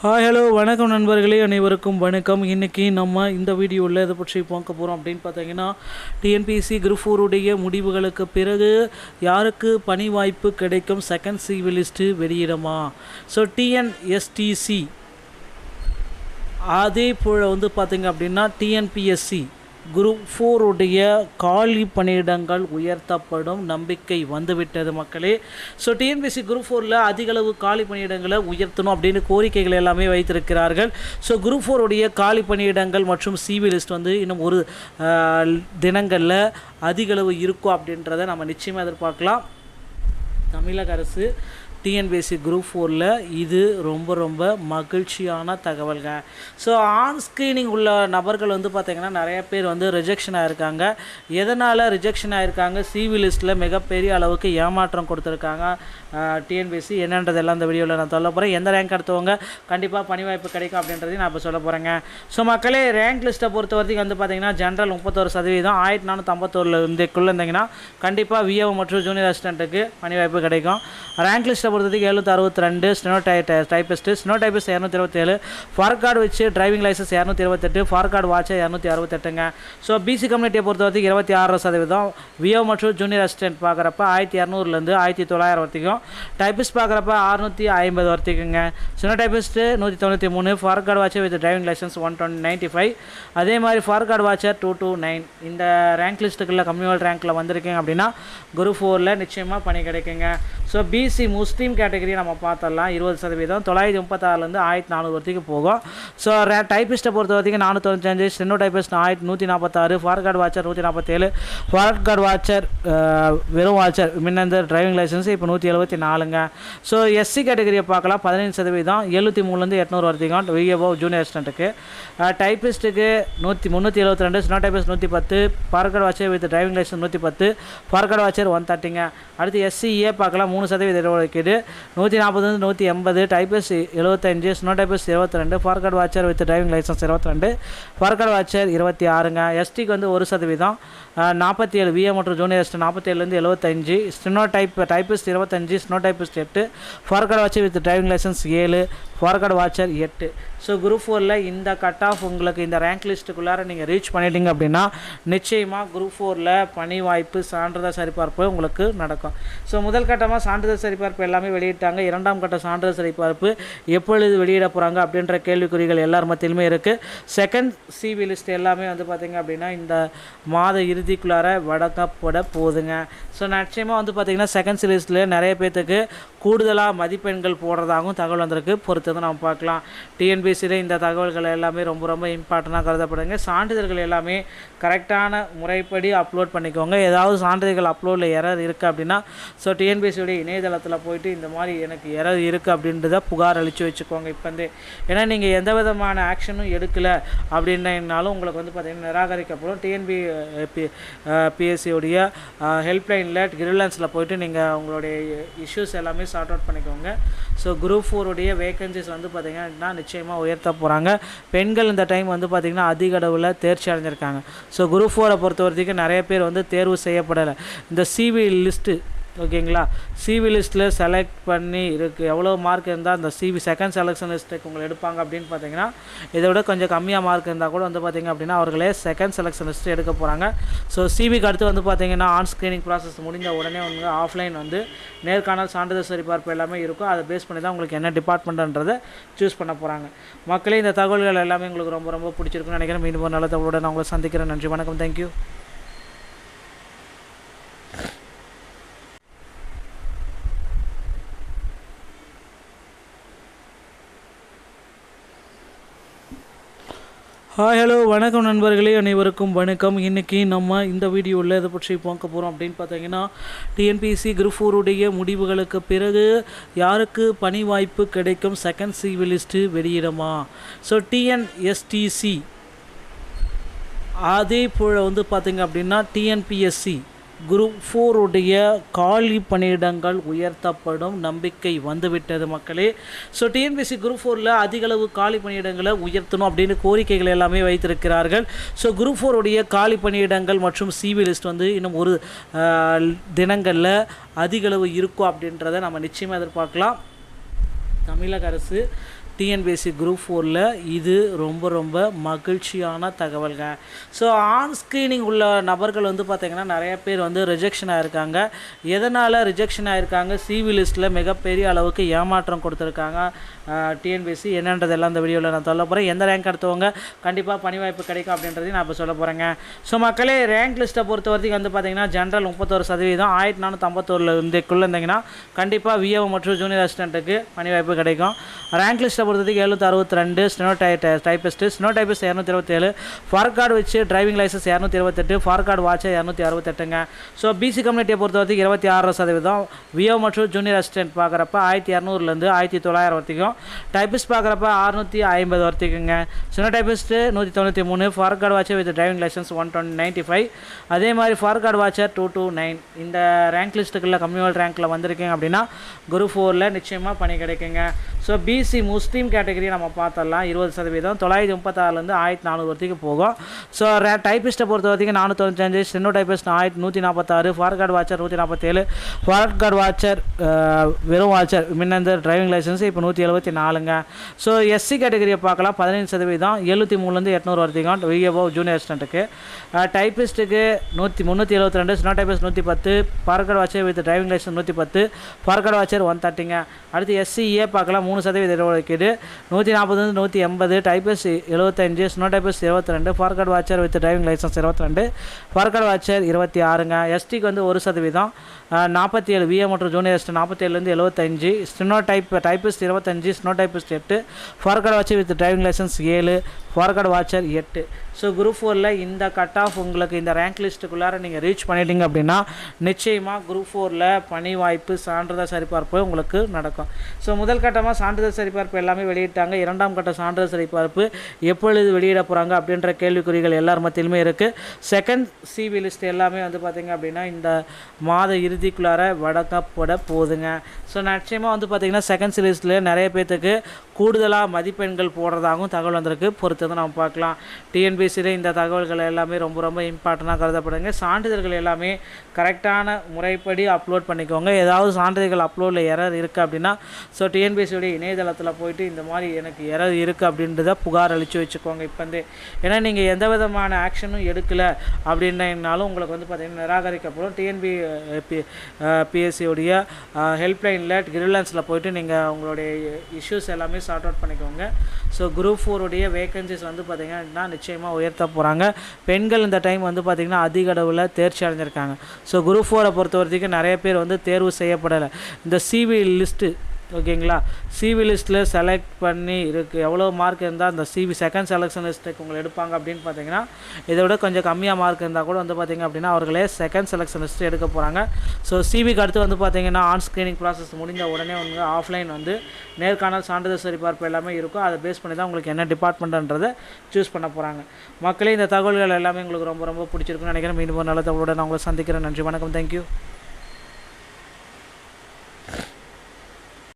Hi hello வணக்கம் நண்பர்களே, அனைவருக்கும் வணக்கம். இன்றைக்கி நம்ம இந்த வீடியோவில் இதை பற்றி பார்க்க போகிறோம் அப்படின்னு பார்த்தீங்கன்னா, டிஎன்பிஎஸ்சி குரூப் 4 முடிவுகளுக்கு பிறகு யாருக்கு பணி வாய்ப்பு கிடைக்கும், செகண்ட் சிவி லிஸ்ட்டு வெளியிடுமா? ஸோ டிஎன்எஸ்டிசி அதே போல் பார்த்திங்க அப்படின்னா டிஎன்பிஎஸ்சி குரூப் 4 காலி பணியிடங்கள் உயர்த்தப்படும் நம்பிக்கை வந்துவிட்டது மக்களே. ஸோ டிஎன்பிஎஸ்சி குரூப் 4 அதிகளவு காலி பணியிடங்களை உயர்த்தணும் அப்படின்னு கோரிக்கைகள் எல்லாமே வைத்திருக்கிறார்கள். ஸோ குரூப் 4 காலி பணியிடங்கள் மற்றும் சிவி லிஸ்ட் இன்னும் ஒரு தினங்களில் அதிகளவு இருக்கும் அப்படின்றத நம்ம நிச்சயமாக எதிர்பார்க்கலாம். தமிழக அரசு டிஎன்பிஎஸ்சி குரூப் 4 இது ரொம்ப மகிழ்ச்சியான தகவல்கள். ஸோ ஆன் ஸ்க்ரீனிங் உள்ள நபர்கள் பார்த்திங்கன்னா நிறைய பேர் ரிஜெக்ஷன் ஆகிருக்காங்க. எதனால் ரிஜெக்ஷன் ஆகிருக்காங்க? சிவி லிஸ்ட்டில் மிகப்பெரிய அளவுக்கு ஏமாற்றம் கொடுத்துருக்காங்க டிஎன்பிஎஸ்சி. என்னன்றதெல்லாம் இந்த வீடியோவில் நான் சொல்ல போகிறேன். எந்த ரேங்க் எடுத்தவங்க கண்டிப்பாக பணி வாய்ப்பு கிடைக்கும் அப்படின்றதையும் நான் இப்போ சொல்ல போகிறேங்க. ஸோ மக்களே, ரேங்க் லிஸ்ட்டை பொறுத்த வரைக்கும் பார்த்திங்கன்னா ஜென்ரல் 31%, 1451 இருந்தீங்கன்னா கண்டிப்பாக விஏஓ மற்றும் ஜூனியர் அசிஸ்டண்ட்டுக்கு பணி வாய்ப்பு கிடைக்கும். ரேங்க் லிஸ்ட்டை பொறுத்தவரைக்கும் 762, ஸ்டெனோ டைப்பிஸ்ட்டு 227, ஃபார் கார்டு வச்சு driving licence 228, forest guard watcher 268ங்க. ஸோ பிசி கம்யூனிட்டியை பொறுத்த வரைக்கும் 26%, விஓ மற்றும் ஜூனியர் அசிஸ்டன்ட் பார்க்குறப்ப 1200 1900 வரைக்கும், டைப்பிஸ்ட் பார்க்குறப்ப 650 வரைக்குங்க. Steno typist 193, forest guard watcher with driving licence 195, அதே மாதிரி ஃபார் கார்டு வாட்சர் 229. இந்த ரேங்க் லிஸ்ட்டுக்குள்ள கம்யூனல் ரேங்க்கில் வந்திருக்கீங்க அப்படின்னா குரூப் 4 நிச்சயமாக பணி கிடைக்குங்க. ஸோ பிசி முஸ்லீம் கேட்டகரி நம்ம பார்த்தரலாம் 20%, 936 1400 வரைக்கும் போகும். ஸோ டைப்பிஸ்ட்டை பொறுத்த வரைக்கும் 495, steno typist 146, for guard watcher 147, for guard watcher வெறும் வாட்சர் முன்ன டிரைவிங் லைசன்ஸ் இப்போ 174ங்க. ஸோ எஸ்சி கேட்டகரியை பார்க்கலாம் 15%, 73 800 வரைக்கும் விஏஓ ஜூனியர் அசிஸ்டண்ட்டுக்கு. டைப்பிஸ்ட்டுக்கு 372, steno typist 110, forest guard watcher with driving licence 110, forest guard watcher 130ங்க. அடுத்து எஸ்சிஏ பார்க்கலாம் 3% இருக்குது, 140 180, typist 75, steno typist 22, forest guard watcher with driving licence 22, forest guard watcher 26ங்க. எஸ்டிக்கு 1%, 47, விஏ மற்றும் junior assistant 47 75, steno typist 25, steno typist 8, forest guard watcher with driving licence 7, forest guard watcher 8. So group 4 இந்த cut off உங்களுக்கு இந்த rank லிஸ்ட்டுக்குள்ளார நீங்கள் reach பண்ணிட்டீங்க அப்படின்னா நிச்சயமாக குரூப் 4 பணி வாய்ப்பு சான்றிதழ் சரிபார்ப்பு உங்களுக்கு நடக்கும். ஸோ முதல் கட்டமாக சான்றிதழ் சரிபார்ப்பு எல்லாமே வெளியிட்டாங்க. இரண்டாம் கட்ட சான்றிதழ் சரிபார்ப்பு எப்பொழுது வெளியிட போகிறாங்க அப்படின்ற கேள்விக்குறிகள் எல்லார் மத்தியிலுமே இருக்குது. செகண்ட் சிவி லிஸ்ட் எல்லாமே பார்த்திங்க அப்படின்னா இந்த மாத இறுதிக்குள்ளார வழங்கப்பட போகுதுங்க. ஸோ நிச்சயமாக பார்த்திங்கன்னா செகண்ட் சிவி லிஸ்ட்டில் நிறைய பேர்த்துக்கு கூடுதலாக மதிப்பெண்கள் போடுறதாகவும் தகவல் வந்திருக்கு. பொறுத்து நம்ம பார்க்கலாம். டிஎன்பிஎஸ்சியில் இந்த தகவல்கள் எல்லாமே ரொம்ப இம்பார்ட்டண்ட்டாக கருதப்படுங்க. சான்றிதழ்கள் எல்லாமே கரெக்டான முறைப்படி அப்லோட் பண்ணிக்கோங்க. ஏதாவது சான்றிதழ்கள் அப்லோடில் எரர் இருக்குது அப்படின்னா ஸோ டிஎன்பிஎஸ்சியோடைய இணையதளத்தில் போயிட்டு இந்த மாதிரி எனக்கு எரர் இருக்குது அப்படின்றத புகார் அளித்து வச்சுக்கோங்க இப்போந்தே. ஏன்னா நீங்கள் எந்த விதமான ஆக்ஷனும் எடுக்கலை அப்படின்னாலும் உங்களுக்கு பார்த்திங்கன்னா நிராகரிக்கப்படும். டிஎன்பிஎஸ்சியோடைய ஹெல்ப்லைனில் கிரிலன்ஸில் போயிட்டு நீங்கள் உங்களுடைய இஷ்யூஸ் எல்லாமே சார்ட் அவுட் பண்ணிக்கோங்க. ஸோ குரூப் 4 வேகன்சிஸ் பார்த்திங்கன்னா நிச்சயமாக உயர்த்த போகிறாங்க. பெண்கள் இந்த டைம் பார்த்திங்கன்னா அதிக அளவில் தேர்ச்சி அடைஞ்சிருக்காங்க. ஸோ குரூப் 4 பொறுத்த வரைக்கும் நிறைய பேர் தேர்வு செய்யப்படலை. இந்த சிவி லிஸ்ட்டு ஓகேங்களா, சிவி லிஸ்ட்டில் செலக்ட் பண்ணி இருக்குது எவ்வளோ மார்க் இருந்தால் அந்த சிவி செகண்ட் செலெக்ஷன் லிஸ்ட்டுக்கு உங்களை எடுப்பாங்க அப்படின்னு பார்த்தீங்கன்னா இதை விட கொஞ்சம் கம்மியாக மார்க் இருந்தால் கூட பார்த்திங்க அப்படின்னா அவர்களே செகண்ட் செலெக்ஷன் லிஸ்ட்டு எடுக்க போகிறாங்க. ஸோ சிவிக்கு அடுத்து பார்த்திங்கன்னா ஆன் ஸ்க்ரீனிங் ப்ராசஸ் முடிஞ்ச உடனே ஆஃப்லைன் நேர்காணல் சான்றிதழ் சரிபார்ப்பு எல்லாமே இருக்கும். அதை பேஸ் பண்ணி தான் உங்களுக்கு என்ன டிபார்ட்மெண்ட்ன்றதை சூஸ் பண்ண போகிறாங்க. மக்களே, இந்த தகவல்கள் எல்லாமே உங்களுக்கு ரொம்ப பிடிச்சிருக்குன்னு நினைக்கிறேன். மீண்டும் ஒரு நல்ல தகவலோட நான் உங்களை சந்திக்கிறேன். நன்றி, வணக்கம், தேங்க்யூ. ஹாய் ஹலோ வணக்கம் நண்பர்களே, அனைவருக்கும் வணக்கம். இன்றைக்கி நம்ம இந்த வீடியோவில் இதை பற்றி பார்க்க போகிறோம் அப்படின்னு பார்த்தீங்கன்னா, டிஎன்பிஎஸ்சி குரூப் 4 முடிவுகளுக்கு பிறகு யாருக்கு பணி வாய்ப்பு கிடைக்கும், செகண்ட் சிவி லிஸ்ட்டு வெளியிடுமா? ஸோ டிஎன்எஸ்டிசி அதே போல் பார்த்திங்க அப்படின்னா டிஎன்பிஎஸ்சி குரூப் 4 காலி பணியிடங்கள் உயர்த்தப்படும் நம்பிக்கை வந்துவிட்டது மக்களே. ஸோ டிஎன்பிஎஸ்சி குரூப் 4 அதிகளவு காலி பணியிடங்களை உயர்த்தணும் அப்படின்னு கோரிக்கைகள் எல்லாமே வைத்திருக்கிறார்கள். ஸோ குரூப் 4 காலி பணியிடங்கள் மற்றும் சிவி லிஸ்ட் இன்னும் ஒரு தினங்களில் அதிகளவு இருக்கும் அப்படின்றத நம்ம நிச்சயமாக எதிர்பார்க்கலாம். தமிழக அரசு டிஎன்பிஎஸ்சி குரூப் 4ல் இது ரொம்ப ரொம்ப மகிழ்ச்சியான தகவல்ங்க. ஸோ ஆன் ஸ்க்ரீனிங் உள்ள நபர்கள் வந்து பார்த்திங்கன்னா நிறைய பேர் வந்து ரிஜெக்ஷன் ஆகிருக்காங்க. எதனால் ரிஜெக்ஷன் ஆகிருக்காங்க? சிவி லிஸ்ட்டில் மிகப்பெரிய அளவுக்கு ஏமாற்றம் கொடுத்துருக்காங்க டிஎன்பிஎஸ்சி. என்னன்றதெல்லாம் இந்த வீடியோவில் நான் சொல்ல போகிறேன். எந்த ரேங்க் எடுத்தவங்க கண்டிப்பாக பணி வாய்ப்பு கிடைக்கும் அப்படின்றதையும் நான் இப்போ சொல்ல போகிறேங்க. ஸோ மக்களே, ரேங்க் லிஸ்ட்டை பொறுத்த வரைக்கும் வந்து பார்த்திங்கன்னா ஜென்ரல் 31%, 1451 இருந்தீங்கன்னா கண்டிப்பாக விஏஓ மற்றும் ஜூனியர் அசிஸ்டண்ட்டுக்கு பணி வாய்ப்பு கிடைக்கும். ரேங்க் லிஸ்ட்டை பொறுத்தவரைக்கும் 762, steno typist, steno typist 227, forest guard வச்சு driving licence 228, forest guard watcher 268ங்க. ஸோ பிசி கம்யூனிட்டியை பொறுத்த வரைக்கும் 26%, விஏஓ மற்றும் ஜூனியர் அசிஸ்டன்ட் பார்க்குறப்ப 1200 1900 வரைக்கும், டைப்பிஸ்ட் பார்க்குறப்ப 650 வரைக்குங்க. Steno typist 193, forest guard watcher with driving licence 195, அதே மாதிரி ஃபார் கார்டு வாட்சர் 229. இந்த ரேங்க் லிஸ்ட்டுக்குள்ள கம்யூனல் ரேங்க்கில் வந்திருக்கீங்க அப்படின்னா குரூப் 4ல் நிச்சயமாக பணி கிடைக்குங்க. ஸோ பிசி முஸ்லீம் கேட்டகரி நம்ம பார்த்தரலாம் 20%, 936 1400 வரைக்கும் போகும். ஸோ டைப்பிஸ்ட்டை பொறுத்த வரைக்கும் 495, steno typist 1146, for guard watcher 147, for guard watcher வெறும் வாட்சர் முன்ன டிரைவிங் லைசன்ஸ் இப்போ 174ங்க. ஸோ எஸ்சி கேட்டகரியை பார்க்கலாம் 15%, 73 800 வரைக்கும் விஏஓ ஜூனியர் அசிஸ்டண்ட்டுக்கு. டைப்பிஸ்ட்டுக்கு 372, steno typist 110, forest guard watcher with driving licence 110, forest guard watcher 130ங்க. அடுத்து எஸ்சிஏ பார்க்கலாம் 3% இருக்குது, 140 180, typist 75, steno typist 22, forest guard watcher with driving licence 22, forest guard watcher 26ங்க. எஸ்டிக்கு வந்து 1%, 47, விஏ மற்றும் junior assistant 47 75, steno typist 25, steno typist 8, forest guard watcher with driving licence 7, forest guard watcher 8. So group 4ல் இந்த cut off உங்களுக்கு இந்த rank லிஸ்ட்டுக்குள்ளார நீங்கள் reach பண்ணிட்டீங்க அப்படின்னா நிச்சயமாக குரூப் 4ல் பணி வாய்ப்பு சான்றிதழ் சரிபார்ப்பு உங்களுக்கு நடக்கும். ஸோ முதல் கட்டமாக சான்றிதழ் சரிபார்ப்பு எல்லாமே வெளியிட்டாங்க. இரண்டாம் கட்ட சான்றிதழ் சரிபார்ப்பு எப்பொழுது வெளியிட போகிறாங்க அப்படின்ற கேள்விக்குறிகள் எல்லார் மத்தியிலுமே இருக்குது. செகண்ட் சிவி லிஸ்ட் எல்லாமே வந்து பார்த்திங்க அப்படின்னா இந்த மாத இறுதிக்குள்ளார வழங்கப்பட போகுதுங்க. ஸோ நிச்சயமாக வந்து பார்த்திங்கன்னா செகண்ட் லிஸ்ட்டில் நிறைய பேர்த்துக்கு கூடுதலாக மதிப்பெண்கள் போடுறதாகவும் தகவல் வந்திருக்கு. பொறுத்து தான் நம்ம பார்க்கலாம். டிஎன்பிஎஸ்சியில் இந்த தகவல்கள் எல்லாமே ரொம்ப ரொம்ப இம்பார்ட்டண்ட்டாக கருதப்படுங்க. சான்றிதழ்கள் எல்லாமே கரெக்டான முறைப்படி அப்லோட் பண்ணிக்கோங்க. ஏதாவது சான்றிதழ்கள் அப்லோடில் எரர் இருக்குது அப்படின்னா ஸோ டிஎன்பிஎஸ்சியோடைய இணையதளத்தில் போயிட்டு இந்த மாதிரி எனக்கு எரர் இருக்குது அப்படின்றத புகார் அளித்து வச்சுக்கோங்க இப்போந்தே. ஏன்னா நீங்கள் எந்த விதமான ஆக்ஷனும் எடுக்கலை அப்படின்னாலும் உங்களுக்கு வந்து பார்த்திங்கன்னா நிராகரிக்கப்படும். டிஎன்பிஎஸ்சியோடைய ஹெல்ப்லைனில் கிரிவலன்ஸில் போயிட்டு நீங்கள் உங்களுடைய இஷ்யூஸ் எல்லாமே சார்ட் அவுட் பண்ணிக்கோங்க. ஸோ குரூப் 4 வேகன்சிஸ் வந்து பார்த்திங்கன்னா நிச்சயமாக உயர்த்த போகிறாங்க. பெண்கள் இந்த டைம் வந்து பார்த்திங்கன்னா அதிக அளவில் தேர்ச்சி அடைஞ்சிருக்காங்க. ஸோ குரூப் 4 பொறுத்த வரைக்கும் நிறைய பேர் வந்து தேர்வு செய்யப்படலை. இந்த சிவி லிஸ்ட்டு ஓகேங்களா, சிவி லிஸ்ட்டில் செலக்ட் பண்ணி இருக்குது எவ்வளோ மார்க் இருந்தால் அந்த சிவி செகண்ட் செலெக்ஷன் லிஸ்ட்டுக்கு உங்களை எடுப்பாங்க அப்படின்னு பார்த்தீங்கன்னா இதை விட கொஞ்சம் கம்மியாக மார்க் இருந்தால் கூட வந்து பார்த்திங்க அப்படின்னா அவர்களே செகண்ட் செலெக்ஷன் லிஸ்ட்டு எடுக்க போகிறாங்க. ஸோ சிவிக்கு அடுத்து வந்து பார்த்திங்கன்னா ஆன் ஸ்க்ரீனிங் ப்ராசஸ் முடிஞ்ச உடனே வந்து ஆஃப்லைன் வந்து நேர்காணல் சான்றிதழ் சரிபார்ப்பு எல்லாமே இருக்கும். அதை பேஸ் பண்ணி தான் உங்களுக்கு என்ன டிபார்ட்மெண்ட்ன்றதை சூஸ் பண்ண போகிறாங்க. மக்களே, இந்த தகவல்கள் எல்லாமே உங்களுக்கு ரொம்ப ரொம்ப பிடிச்சிருக்குன்னு நினைக்கிறேன். மீண்டும் ஒரு நல்ல தகவலோட நான் உங்களை சந்திக்கிறேன். நன்றி, வணக்கம், தேங்க்யூ.